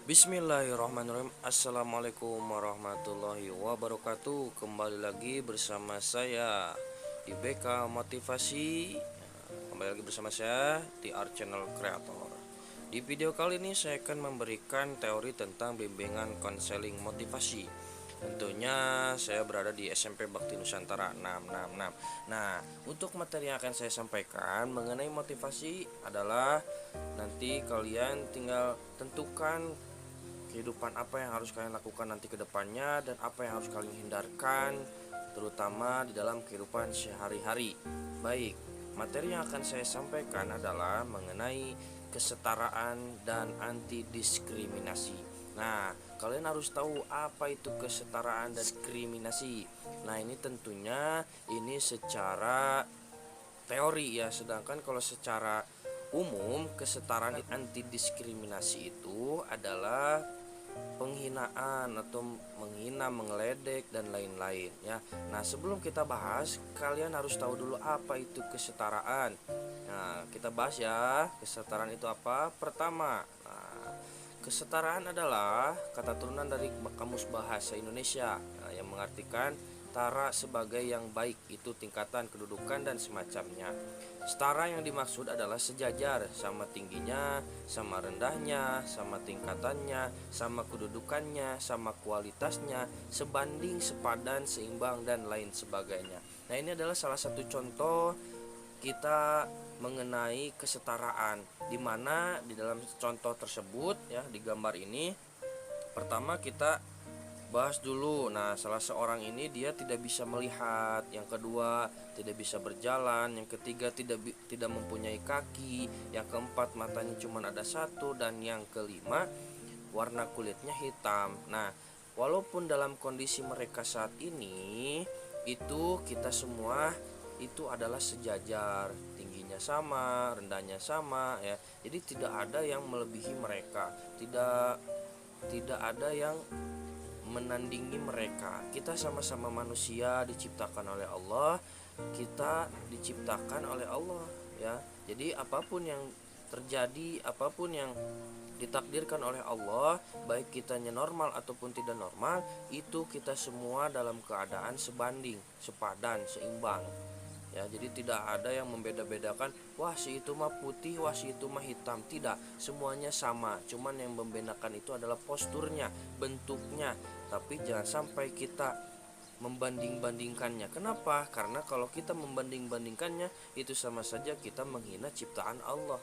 Bismillahirrahmanirrahim. Assalamualaikum warahmatullahi wabarakatuh. Kembali lagi bersama saya di BK Motivasi. Kembali lagi bersama saya di Art Channel Creator. Di video kali ini saya akan memberikan teori tentang bimbingan konseling motivasi. Tentunya saya berada di SMP Bakti Nusantara 666. Nah, untuk materi yang akan saya sampaikan mengenai motivasi adalah nanti kalian tinggal tentukan kehidupan apa yang harus kalian lakukan nanti ke depannya dan apa yang harus kalian hindarkan terutama di dalam kehidupan sehari-hari. Baik, materi yang akan saya sampaikan adalah mengenai kesetaraan dan anti diskriminasi. Nah, kalian harus tahu apa itu kesetaraan dan diskriminasi. Nah, ini tentunya ini secara teori ya, sedangkan kalau secara umum kesetaraan anti diskriminasi itu adalah penghinaan atau menghina, mengledek dan lain-lain ya. Nah, sebelum kita bahas, kalian harus tahu dulu apa itu kesetaraan. Nah, kita bahas ya, kesetaraan itu apa? Pertama, kesetaraan adalah kata turunan dari Kamus Bahasa Indonesia yang mengartikan setara sebagai yang baik, itu tingkatan kedudukan dan semacamnya. Setara yang dimaksud adalah sejajar, sama tingginya, sama rendahnya, sama tingkatannya, sama kedudukannya, sama kualitasnya, sebanding, sepadan, seimbang dan lain sebagainya. Nah, ini adalah salah satu contoh kita mengenai kesetaraan, di mana di dalam contoh tersebut ya, di gambar ini pertama kita bahas dulu. Nah, salah seorang ini dia tidak bisa melihat, yang kedua tidak bisa berjalan, yang ketiga tidak mempunyai kaki, yang keempat matanya cuma ada satu, dan yang kelima warna kulitnya hitam. Nah, walaupun dalam kondisi mereka saat ini itu kita semua itu adalah sejajar, tingginya sama, rendahnya sama ya. Jadi tidak ada yang melebihi mereka, tidak tidak ada yang menandingi mereka. Kita sama-sama manusia diciptakan oleh Allah, kita diciptakan oleh Allah ya. Jadi apapun yang terjadi, apapun yang ditakdirkan oleh Allah, baik kitanya normal ataupun tidak normal, itu kita semua dalam keadaan sebanding, sepadan, seimbang ya. Jadi tidak ada yang membeda-bedakan, wah si itu mah putih, wah si itu mah hitam. Tidak, semuanya sama, cuman yang membedakan itu adalah posturnya, bentuknya. Tapi jangan sampai kita membanding-bandingkannya. Kenapa? Karena kalau kita membanding-bandingkannya, itu sama saja kita menghina ciptaan Allah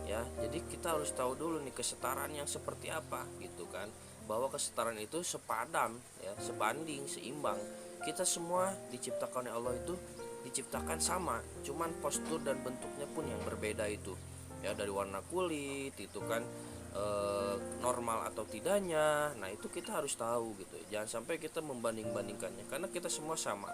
ya. Jadi kita harus tahu dulu nih kesetaraan yang seperti apa gitu kan, bahwa kesetaraan itu sepadan ya, sebanding, seimbang. Kita semua diciptakan oleh Allah itu diciptakan sama, cuman postur dan bentuknya pun yang berbeda itu ya, dari warna kulit itu kan normal atau tidaknya. Nah, itu kita harus tahu gitu. Jangan sampai kita membanding-bandingkannya karena kita semua sama.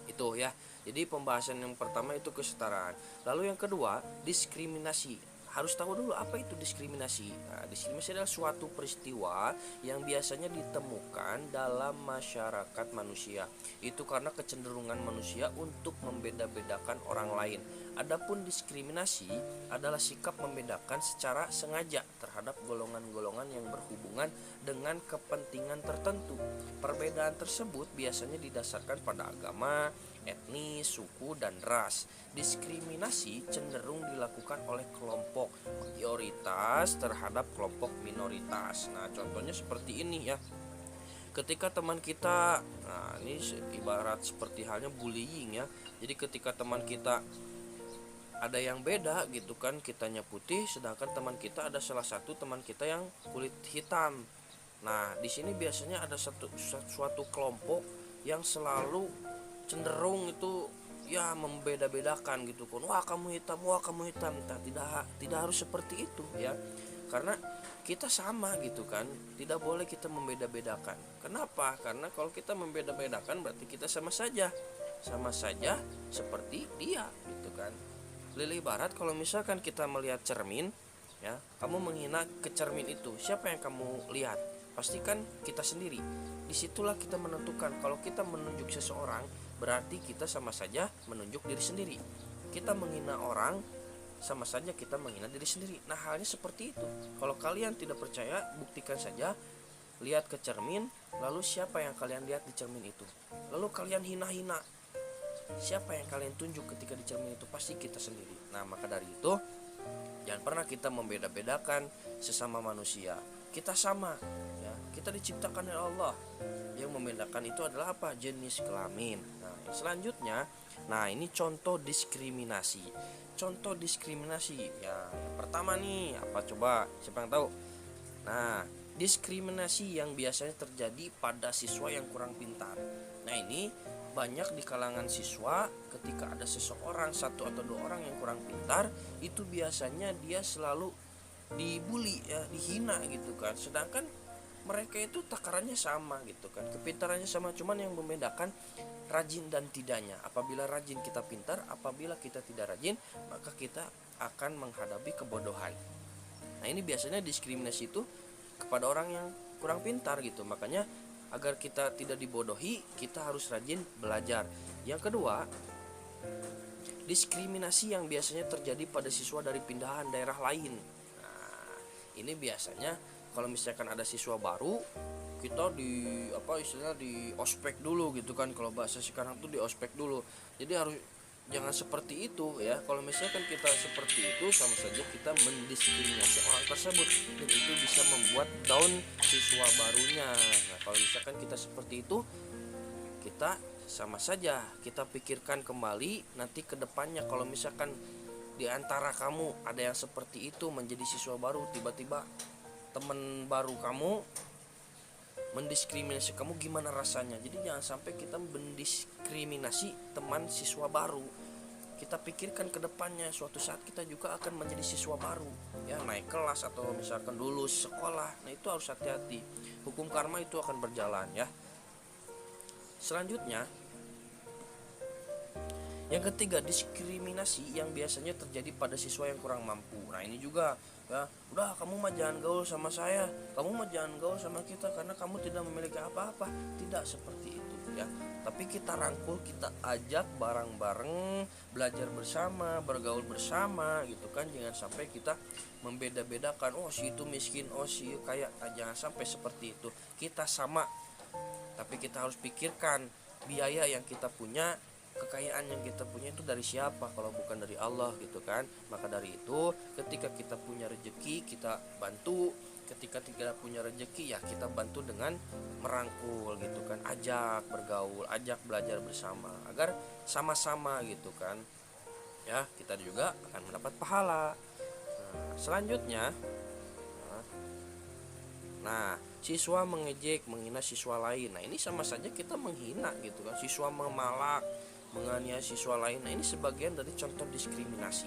Itu ya. Jadi pembahasan yang pertama itu kesetaraan. Lalu yang kedua, diskriminasi. Harus tahu dulu apa itu diskriminasi. Nah, diskriminasi adalah suatu peristiwa yang biasanya ditemukan dalam masyarakat manusia. Itu karena kecenderungan manusia untuk membeda-bedakan orang lain. Adapun diskriminasi adalah sikap membedakan secara sengaja terhadap golongan-golongan yang berhubungan dengan kepentingan tertentu. Perbedaan tersebut biasanya didasarkan pada agama, etnis, suku, dan ras. Diskriminasi cenderung dilakukan oleh kelompok mayoritas terhadap kelompok minoritas. Nah, contohnya seperti ini ya. Ketika teman kita, nah ini ibarat seperti halnya bullying ya. Jadi ketika teman kita ada yang beda gitu kan, kitanya putih sedangkan teman kita ada salah satu teman kita yang kulit hitam. Nah, di sini biasanya ada suatu kelompok yang selalu cenderung itu ya membeda-bedakan gitu kan. Wah, kamu hitam, wah kamu hitam. Nah, tidak harus seperti itu ya. Karena kita sama gitu kan. Tidak boleh kita membeda-bedakan. Kenapa? Karena kalau kita membeda-bedakan berarti kita sama saja. Sama saja seperti dia gitu kan. Lili Barat, kalau misalkan kita melihat cermin ya, kamu menghina ke cermin itu, siapa yang kamu lihat? Pastikan kita sendiri. Disitulah kita menentukan kalau kita menunjuk seseorang berarti kita sama saja menunjuk diri sendiri. Kita menghina orang sama saja kita menghina diri sendiri. Nah, halnya seperti itu. Kalau kalian tidak percaya, buktikan saja. Lihat ke cermin, lalu siapa yang kalian lihat di cermin itu? Lalu kalian hina-hina. Siapa yang kalian tunjuk ketika di cermin itu? Pasti kita sendiri. Nah, maka dari itu, jangan pernah kita membeda-bedakan sesama manusia. Kita sama, ya. Kita diciptakan oleh Allah. Yang membedakan itu adalah apa? Jenis kelamin. Nah, selanjutnya, nah ini contoh diskriminasi. Contoh diskriminasi, ya. Yang pertama nih, apa coba? Siapa yang tahu? Nah, diskriminasi yang biasanya terjadi pada siswa yang kurang pintar. Nah, ini banyak di kalangan siswa ketika ada seseorang, satu atau dua orang yang kurang pintar, itu biasanya dia selalu dibully, ya, dihina gitu kan. Sedangkan mereka itu takarannya sama gitu kan, kepintarannya sama, cuman yang membedakan rajin dan tidaknya. Apabila rajin kita pintar, apabila kita tidak rajin, maka kita akan menghadapi kebodohan. Nah, ini biasanya diskriminasi itu kepada orang yang kurang pintar gitu. Makanya agar kita tidak dibodohi, kita harus rajin belajar. Yang kedua, diskriminasi yang biasanya terjadi pada siswa dari pindahan daerah lain. Nah, ini biasanya kalau misalkan ada siswa baru, kita di istilahnya di ospek dulu gitu kan. Kalau bahasa sekarang tuh di ospek dulu. Jadi harus jangan seperti itu, ya. Kalau misalkan kita seperti itu, sama saja kita mendiskriminasi orang tersebut, dan itu bisa membuat down siswa barunya. Nah, kalau misalkan kita seperti itu, kita sama saja kita pikirkan kembali nanti ke depannya. Kalau misalkan di antara kamu ada yang seperti itu menjadi siswa baru, tiba-tiba teman baru kamu mendiskriminasi kamu, gimana rasanya? Jadi jangan sampai kita mendiskriminasi teman siswa baru. Kita pikirkan ke depannya, suatu saat kita juga akan menjadi siswa baru, ya, naik kelas atau misalkan lulus sekolah. Nah, itu harus hati-hati. Hukum karma itu akan berjalan, ya. Selanjutnya, yang ketiga, diskriminasi yang biasanya terjadi pada siswa yang kurang mampu. Nah, ini juga, ya, udah kamu mah jangan gaul sama saya, kamu mah jangan gaul sama kita karena kamu tidak memiliki apa-apa. Tidak seperti itu, ya. Tapi kita rangkul, kita ajak bareng-bareng, belajar bersama, bergaul bersama gitu kan. Jangan sampai kita membeda-bedakan, oh si itu miskin, oh si kaya. Nah, jangan sampai seperti itu. Kita sama, tapi kita harus pikirkan biaya yang kita punya, kekayaan yang kita punya itu dari siapa kalau bukan dari Allah gitu kan. Maka dari itu, ketika kita punya rezeki, kita bantu. Ketika tidak punya rezeki, ya kita bantu dengan merangkul gitu kan, ajak bergaul, ajak belajar bersama agar sama-sama gitu kan, ya, kita juga akan mendapat pahala. Nah, selanjutnya, nah, siswa mengejek, menghina siswa lain. Nah, ini sama saja kita menghina gitu kan. Siswa memalak, menganiaya siswa lain. Nah, ini sebagian dari contoh diskriminasi,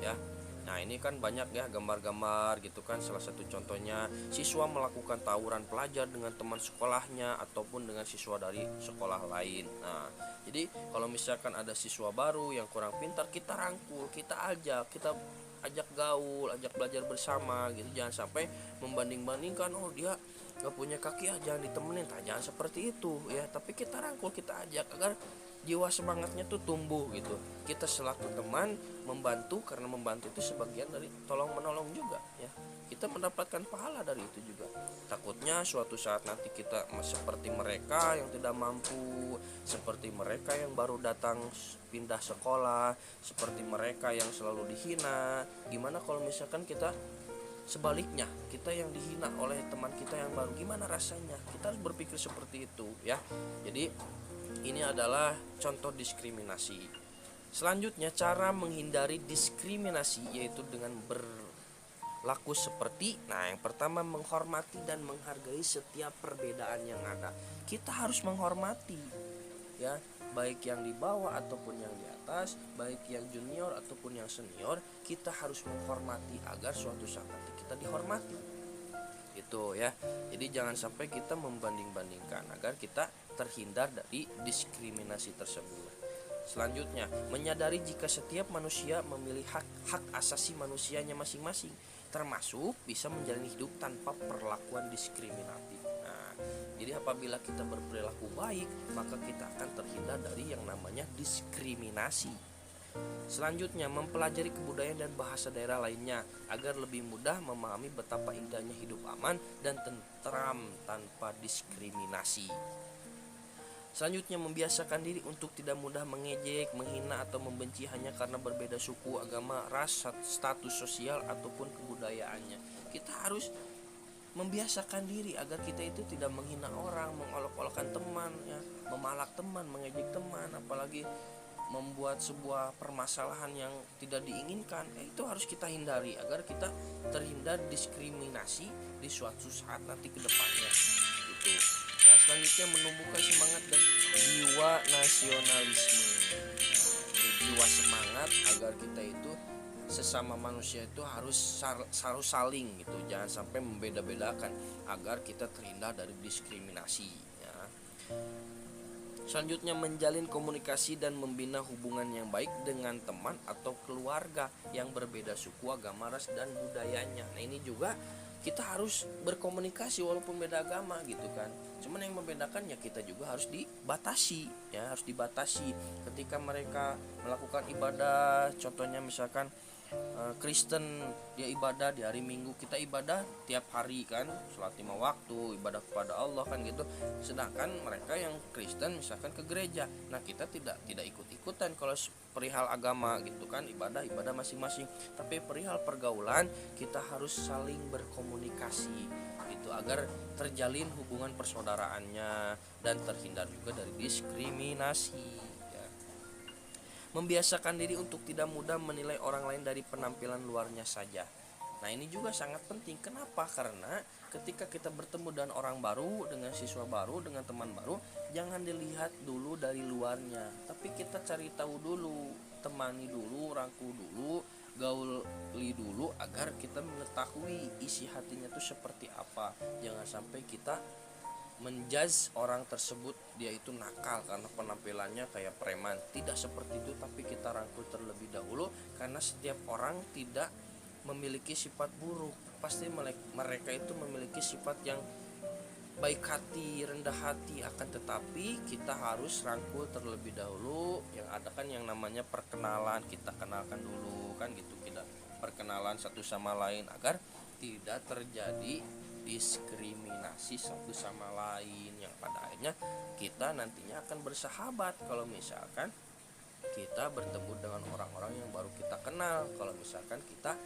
ya. Nah, ini kan banyak ya gambar-gambar gitu kan. Salah satu contohnya, siswa melakukan tawuran pelajar dengan teman sekolahnya ataupun dengan siswa dari sekolah lain. Nah, jadi kalau misalkan ada siswa baru yang kurang pintar, kita rangkul, kita ajak gaul, ajak belajar bersama gitu. Jangan sampai membanding-bandingkan, oh dia gak punya kaki, jangan ditemenin. Nah, jangan seperti itu, ya. Tapi kita rangkul, kita ajak agar jiwa semangatnya tuh tumbuh gitu. Kita selaku teman membantu, karena membantu itu sebagian dari tolong menolong juga, ya. Kita mendapatkan pahala dari itu juga. Takutnya suatu saat nanti kita seperti mereka yang tidak mampu, seperti mereka yang baru datang pindah sekolah, seperti mereka yang selalu dihina. Gimana kalau misalkan kita sebaliknya, kita yang dihina oleh teman kita yang baru, gimana rasanya? Kita harus berpikir seperti itu, ya. Jadi ini adalah contoh diskriminasi. Selanjutnya, cara menghindari diskriminasi yaitu dengan berlaku seperti, nah, yang pertama, menghormati dan menghargai setiap perbedaan yang ada. Kita harus menghormati, ya, baik yang di bawah ataupun yang di atas, baik yang junior ataupun yang senior. Kita harus menghormati agar suatu saat nanti kita dihormati, gitu ya. Jadi jangan sampai kita membanding-bandingkan agar kita terhindar dari diskriminasi tersebut. Selanjutnya, menyadari jika setiap manusia memiliki hak asasi manusianya masing-masing, termasuk bisa menjalani hidup tanpa perlakuan diskriminatif. Nah, jadi apabila kita berperilaku baik, maka kita akan terhindar dari yang namanya diskriminasi. Selanjutnya, mempelajari kebudayaan dan bahasa daerah lainnya agar lebih mudah memahami betapa indahnya hidup aman dan tentram tanpa diskriminasi. Selanjutnya, membiasakan diri untuk tidak mudah mengejek, menghina, atau membenci hanya karena berbeda suku, agama, ras, status sosial, ataupun kebudayaannya. Kita harus membiasakan diri agar kita itu tidak menghina orang, mengolok-olokkan teman, ya, memalak teman, mengejek teman, apalagi membuat sebuah permasalahan yang tidak diinginkan. Itu harus kita hindari agar kita terhindar diskriminasi di suatu saat nanti ke depannya. Gitu. Ya, selanjutnya menumbuhkan semangat dan jiwa nasionalisme. Ini jiwa semangat agar kita itu sesama manusia itu harus saling gitu, jangan sampai membeda-bedakan agar kita terhindar dari diskriminasi, ya. Selanjutnya, menjalin komunikasi dan membina hubungan yang baik dengan teman atau keluarga yang berbeda suku, agama, ras, dan budayanya. Nah, ini juga kita harus berkomunikasi walaupun beda agama gitu kan. Cuman yang membedakan ya kita juga harus dibatasi, ya, harus dibatasi. Ketika mereka melakukan ibadah, contohnya misalkan Kristen dia ibadah di hari Minggu, kita ibadah tiap hari kan, sholat 5 waktu, ibadah kepada Allah kan gitu. Sedangkan mereka yang Kristen misalkan ke gereja, nah kita tidak ikut-ikutan kalau perihal agama gitu kan, ibadah masing-masing. Tapi perihal pergaulan kita harus saling berkomunikasi gitu agar terjalin hubungan persaudaraannya dan terhindar juga dari diskriminasi. Membiasakan diri untuk tidak mudah menilai orang lain dari penampilan luarnya saja. Nah, ini juga sangat penting. Kenapa? Karena ketika kita bertemu dengan orang baru, dengan siswa baru, dengan teman baru, jangan dilihat dulu dari luarnya, tapi kita cari tahu dulu, temani dulu, rangkul dulu, gauli dulu agar kita mengetahui isi hatinya itu seperti apa. Jangan sampai kita menjudge orang tersebut dia itu nakal karena penampilannya kayak preman. Tidak seperti itu, tapi kita rangkul terlebih dahulu, karena setiap orang tidak memiliki sifat buruk. Pasti mereka itu memiliki sifat yang baik hati, rendah hati, akan tetapi kita harus rangkul terlebih dahulu. Yang ada kan yang namanya perkenalan, kita kenalkan dulu kan gitu, kita perkenalan satu sama lain agar tidak terjadi diskriminasi satu sama lain, yang pada akhirnya kita nantinya akan bersahabat kalau misalkan kita bertemu dengan orang-orang yang baru kita kenal. Kalau misalkan kita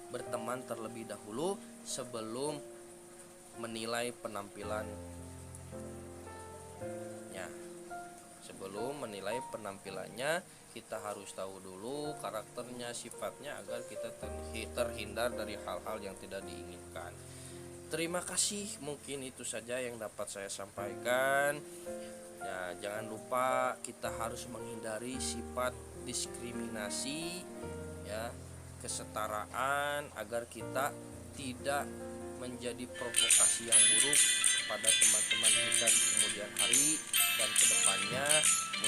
berteman terlebih dahulu sebelum menilai penampilannya, kita harus tahu dulu karakternya, sifatnya, agar kita terhindar dari hal-hal yang tidak diinginkan. Terima kasih, mungkin itu saja yang dapat saya sampaikan. Ya, jangan lupa kita harus menghindari sifat diskriminasi, ya, kesetaraan, agar kita tidak menjadi provokasi yang buruk pada teman-teman kita di kemudian hari dan kedepannya.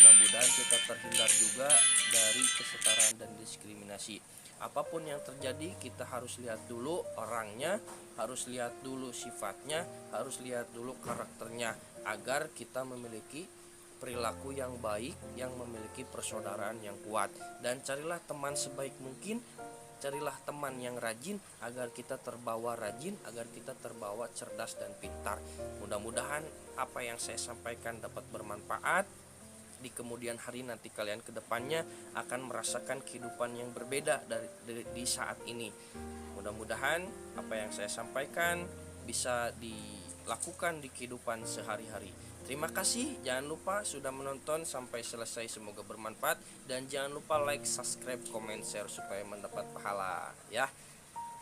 Mudah-mudahan kita terhindar juga dari kesetaraan dan diskriminasi. Apapun yang terjadi, kita harus lihat dulu orangnya, harus lihat dulu sifatnya, harus lihat dulu karakternya, agar kita memiliki perilaku yang baik, yang memiliki persaudaraan yang kuat. Dan carilah teman sebaik mungkin, carilah teman yang rajin, agar kita terbawa rajin, agar kita terbawa cerdas dan pintar. Mudah-mudahan apa yang saya sampaikan dapat bermanfaat. Di kemudian hari nanti kalian kedepannya akan merasakan kehidupan yang berbeda dari di saat ini. Mudah-mudahan apa yang saya sampaikan bisa dilakukan di kehidupan sehari-hari. Terima kasih, jangan lupa sudah menonton sampai selesai, semoga bermanfaat, dan jangan lupa like, subscribe, comment, share supaya mendapat pahala, ya.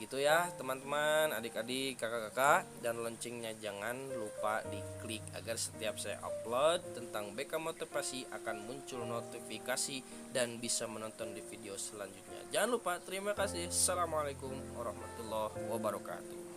Gitu ya teman-teman, adik-adik, kakak-kakak, dan loncengnya jangan lupa diklik agar setiap saya upload tentang BK Motivasi akan muncul notifikasi dan bisa menonton di video selanjutnya. Jangan lupa, terima kasih. Assalamualaikum warahmatullahi wabarakatuh.